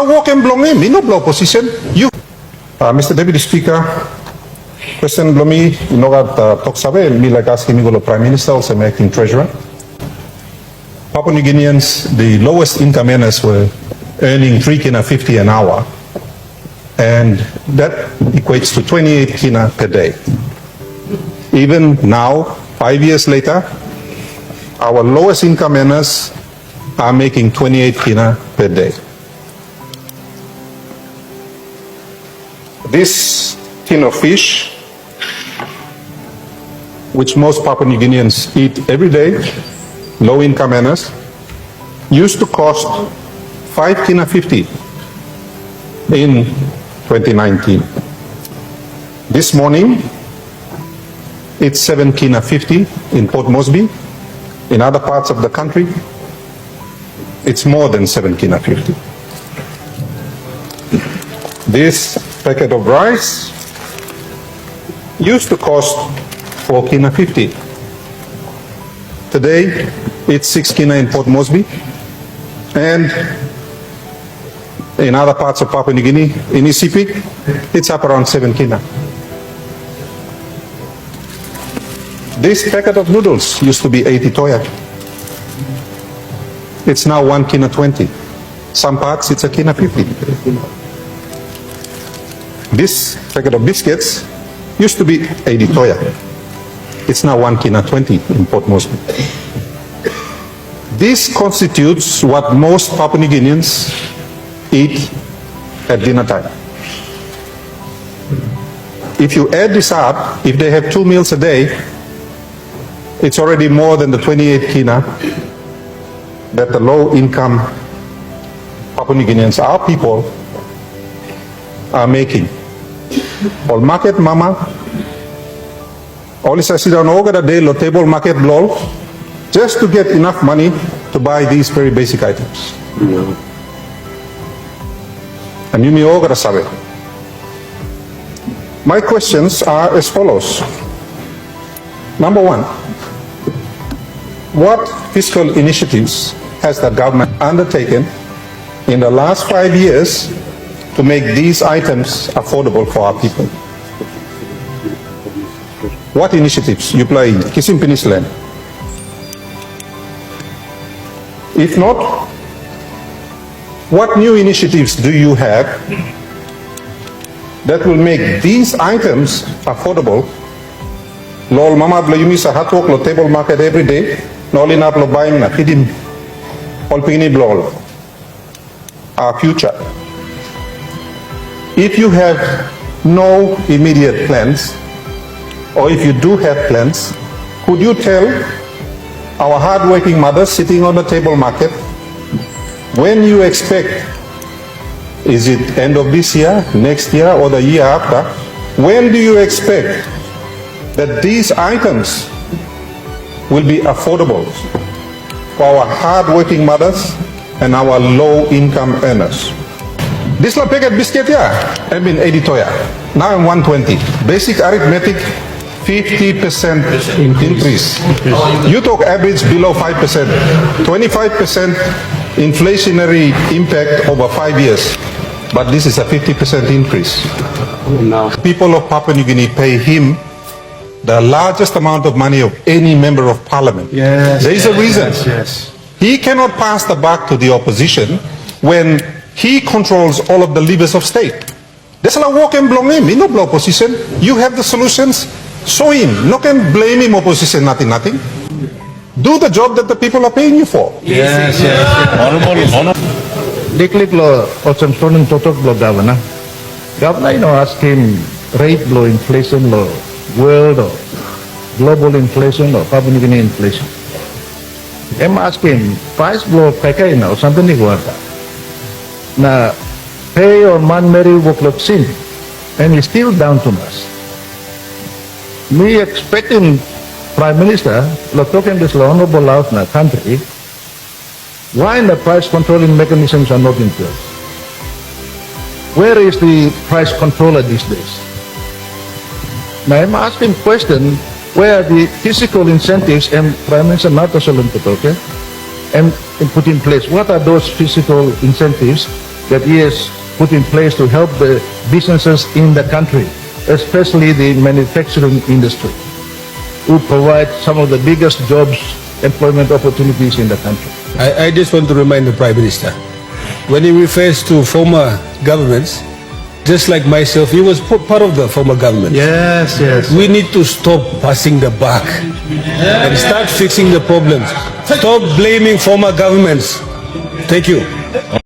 walk and blow me, no blow position. You, Mr. Deputy Speaker, question blow me, talk sabe, me like asking me go Prime Minister, also acting Treasurer. Papua New Guineans, the lowest income earners were earning 3 kina 50 an hour, and that equates to 28 kina per day. Even now, 5 years later, our lowest income earners are making 28 kina per day. This tin of fish, which most Papua New Guineans eat every day, low income earners, used to cost 5 kina 50 in 2019. This morning, it's 7 kina 50 in Port Moresby. In other parts of the country, it's more than 7 kina 50. This packet of rice used to cost 4 kina 50. Today, it's 6 kina in Port Moresby, and in other parts of Papua New Guinea, in Isipik, it's up around 7 kina. This packet of noodles used to be 80 toya. It's now 1 kina 20. Some parts it's a kina 50. This packet of biscuits used to be 80 toya. It's now 1 kina 20 in Port Moresby. This constitutes what most Papua New Guineans eat at dinner time. If you add this up, if they have 2 meals a day, it's already more than the 28 kina that the low-income Papua New Guineans, our people, are making. All market mama, all is I sit down over the day, lo table market lol, just to get enough money to buy these very basic items. And you may all gotta sabe. My questions are as follows. Number one, what fiscal initiatives has the government undertaken in the last 5 years to make these items affordable for our people? What initiatives you play in Kisim Peninsula? If not, what new initiatives do you have that will make these items affordable? Lol mama bla yumi sa hatwok lo table market every day. Nolin up lo buying na kidim. All pingini blol. Our future. If you have no immediate plans, or if you do have plans, could you tell our hard-working mothers sitting on the table market when you expect, is it end of this year, next year, or the year after, when do you expect that these items will be affordable for our hard-working mothers and our low-income earners? This la packet biscuit, yeah, I've been 80 toya. Now I'm 120. Basic arithmetic, 50% increase. You talk average below 5%. 25% inflationary impact over 5 years. But this is a 50% increase. No. People of Papua New Guinea pay him the largest amount of money of any member of parliament. Yes, there is a reason. Yes. He cannot pass the buck to the opposition when he controls all of the levers of state. That's like walk and blow him. He no blow opposition. You have the solutions. Show him. No can blame him opposition. Nothing. Do the job that the people are paying you for. Yes. Honorable. Diklik lo osam sonen totok lo governor. Governor, ask him rate lo inflation lo world or global inflation or Papua New Guinea inflation. I'm asking price blow pekay na something ni guarda. Na pay or man meri workload sin and he's still down to us. Me expecting Prime Minister lo talking this honorable out na country. Why the price controlling mechanisms are not in place? Where is the price controller these days? Now I'm asking question where the physical incentives and Prime Minister Nato Solon put, okay? And put in place. What are those physical incentives that he has put in place to help the businesses in the country, especially the manufacturing industry, who provide some of the biggest jobs, employment opportunities in the country. I just want to remind the Prime Minister, when he refers to former governments, just like myself, he was part of the former government. Yes, yes. We need to stop passing the buck and start fixing the problems. Stop blaming former governments. Thank you.